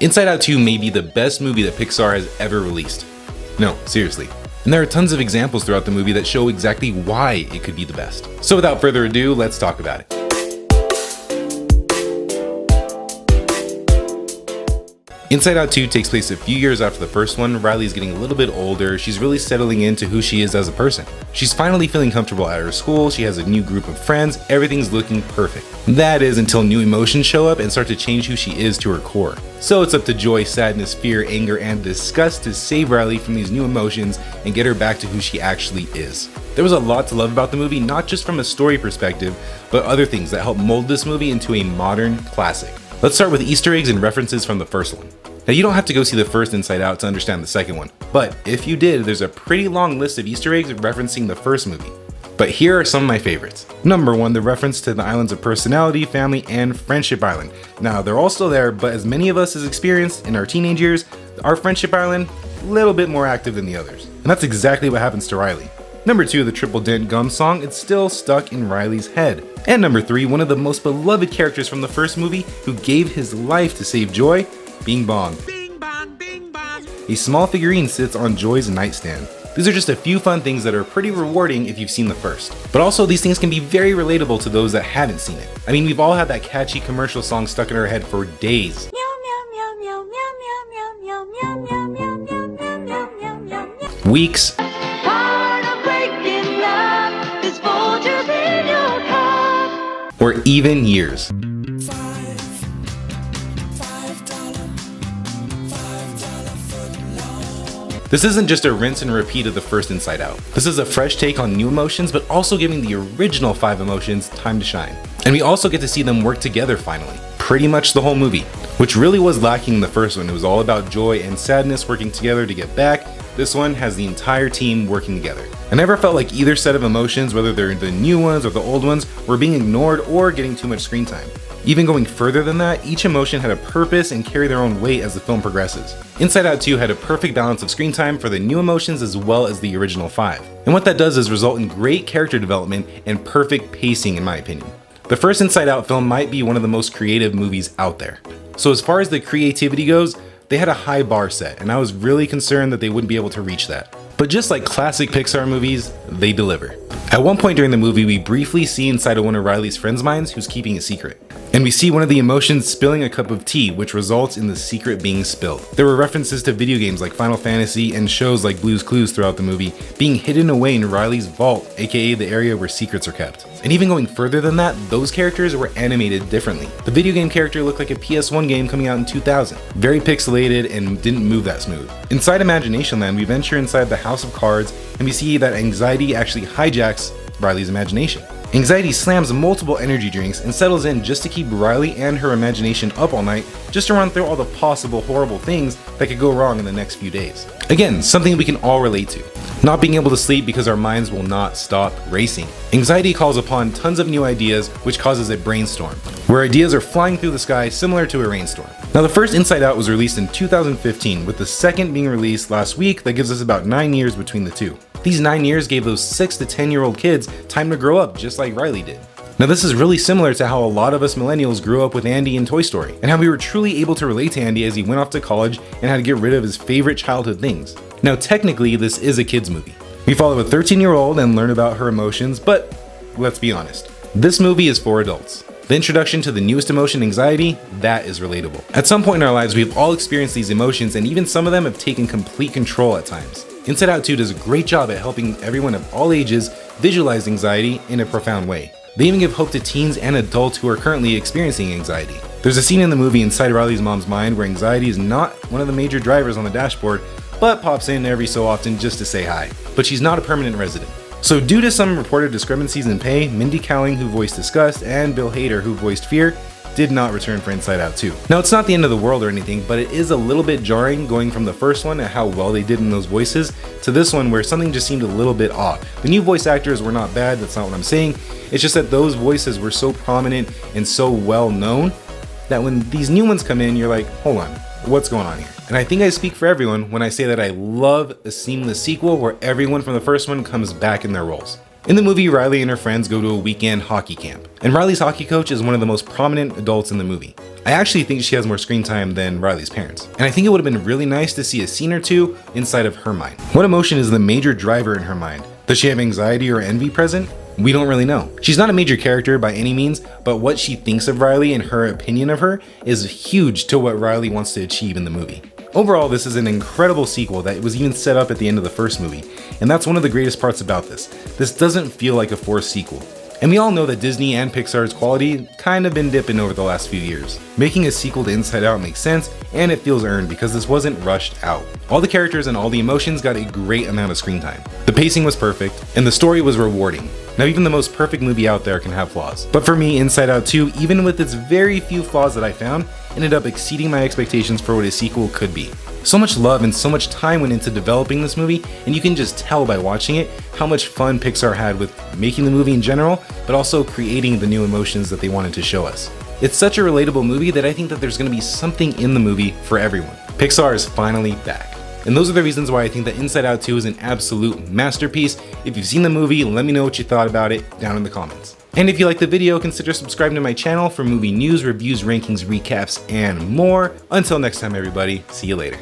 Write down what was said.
Inside Out 2 may be the best movie that Pixar has ever released. No, seriously. And there are tons of examples throughout the movie that show exactly why it could be the best. So without further ado, let's talk about it. Inside Out 2 takes place a few years after the first one. Riley's getting a little bit older, she's really settling into who she is as a person. She's finally feeling comfortable at her school, she has a new group of friends, everything's looking perfect. That is until new emotions show up and start to change who she is to her core. So it's up to joy, sadness, fear, anger, and disgust to save Riley from these new emotions and get her back to who she actually is. There was a lot to love about the movie, not just from a story perspective, but other things that helped mold this movie into a modern classic. Let's start with Easter eggs and references from the first one. Now you don't have to go see the first Inside Out to understand the second one, but if you did, there's a pretty long list of Easter eggs referencing the first movie. But here are some of my favorites. Number 1, the reference to the islands of Personality, Family, and Friendship Island. Now they're all still there, but as many of us has experienced in our teenage years, our Friendship Island, a little bit more active than the others. And that's exactly what happens to Riley. Number 2, the Triple Dent Gum song, it's still stuck in Riley's head. And number 3, one of the most beloved characters from the first movie who gave his life to save Joy, Bing Bong. Bing bong, bing bong. A small figurine sits on Joy's nightstand. These are just a few fun things that are pretty rewarding if you've seen the first. But also these things can be very relatable to those that haven't seen it. I mean, we've all had that catchy commercial song stuck in our head for days. Weeks. Or even years. This isn't just a rinse and repeat of the first Inside Out. This is a fresh take on new emotions, but also giving the original 5 emotions time to shine. And we also get to see them work together finally. Pretty much the whole movie, which really was lacking in the first one. It was all about joy and sadness working together to get back. This one has the entire team working together. I never felt like either set of emotions, whether they're the new ones or the old ones, were being ignored or getting too much screen time. Even going further than that, each emotion had a purpose and carried their own weight as the film progresses. Inside Out 2 had a perfect balance of screen time for the new emotions as well as the original 5. And what that does is result in great character development and perfect pacing in my opinion. The first Inside Out film might be one of the most creative movies out there. So as far as the creativity goes, they had a high bar set, and I was really concerned that they wouldn't be able to reach that. But just like classic Pixar movies, they deliver. At one point during the movie, we briefly see inside of one of Riley's friends' minds who's keeping a secret. And we see one of the emotions spilling a cup of tea, which results in the secret being spilled. There were references to video games like Final Fantasy and shows like Blue's Clues throughout the movie being hidden away in Riley's vault, aka the area where secrets are kept. And even going further than that, those characters were animated differently. The video game character looked like a PS1 game coming out in 2000. Very pixelated and didn't move that smooth. Inside Imagination Land, we venture inside the House of Cards and we see that anxiety actually hijacks Riley's imagination. Anxiety slams multiple energy drinks and settles in just to keep Riley and her imagination up all night, just to run through all the possible horrible things that could go wrong in the next few days. Again, something we can all relate to. Not being able to sleep because our minds will not stop racing. Anxiety calls upon tons of new ideas, which causes a brainstorm, where ideas are flying through the sky similar to a rainstorm. Now the first Inside Out was released in 2015, with the second being released last week. That gives us about 9 years between the two. These 9 years gave those 6 to 10-year-old kids time to grow up just like Riley did. Now this is really similar to how a lot of us millennials grew up with Andy in Toy Story, and how we were truly able to relate to Andy as he went off to college and had to get rid of his favorite childhood things. Now technically this is a kid's movie. We follow a 13-year-old and learn about her emotions, but let's be honest, this movie is for adults. The introduction to the newest emotion, anxiety, that is relatable. At some point in our lives, we've all experienced these emotions, and even some of them have taken complete control at times. Inside Out 2 does a great job at helping everyone of all ages visualize anxiety in a profound way. They even give hope to teens and adults who are currently experiencing anxiety. There's a scene in the movie inside Riley's mom's mind where anxiety is not one of the major drivers on the dashboard, but pops in every so often just to say hi. But she's not a permanent resident. So due to some reported discrepancies in pay, Mindy Kaling, who voiced Disgust, and Bill Hader, who voiced Fear, did not return for Inside Out 2. Now it's not the end of the world or anything, but it is a little bit jarring going from the first one and how well they did in those voices to this one where something just seemed a little bit off. The new voice actors were not bad, that's not what I'm saying. It's just that those voices were so prominent and so well known that when these new ones come in, you're like, hold on, what's going on here? And I think I speak for everyone when I say that I love a seamless sequel where everyone from the first one comes back in their roles. In the movie, Riley and her friends go to a weekend hockey camp, and Riley's hockey coach is one of the most prominent adults in the movie. I actually think she has more screen time than Riley's parents, and I think it would have been really nice to see a scene or two inside of her mind. What emotion is the major driver in her mind? Does she have anxiety or envy present? We don't really know. She's not a major character by any means, but what she thinks of Riley and her opinion of her is huge to what Riley wants to achieve in the movie. Overall, this is an incredible sequel that was even set up at the end of the first movie, and that's one of the greatest parts about this. This doesn't feel like a forced sequel. And we all know that Disney and Pixar's quality kind of been dipping over the last few years. Making a sequel to Inside Out makes sense, and it feels earned because this wasn't rushed out. All the characters and all the emotions got a great amount of screen time. The pacing was perfect, and the story was rewarding. Now, even the most perfect movie out there can have flaws. But for me, Inside Out 2, even with its very few flaws that I found, ended up exceeding my expectations for what a sequel could be. So much love and so much time went into developing this movie, and you can just tell by watching it how much fun Pixar had with making the movie in general, but also creating the new emotions that they wanted to show us. It's such a relatable movie that I think that there's going to be something in the movie for everyone. Pixar is finally back. And those are the reasons why I think that Inside Out 2 is an absolute masterpiece. If you've seen the movie, let me know what you thought about it down in the comments. And if you liked the video, consider subscribing to my channel for movie news, reviews, rankings, recaps, and more. Until next time, everybody, see you later.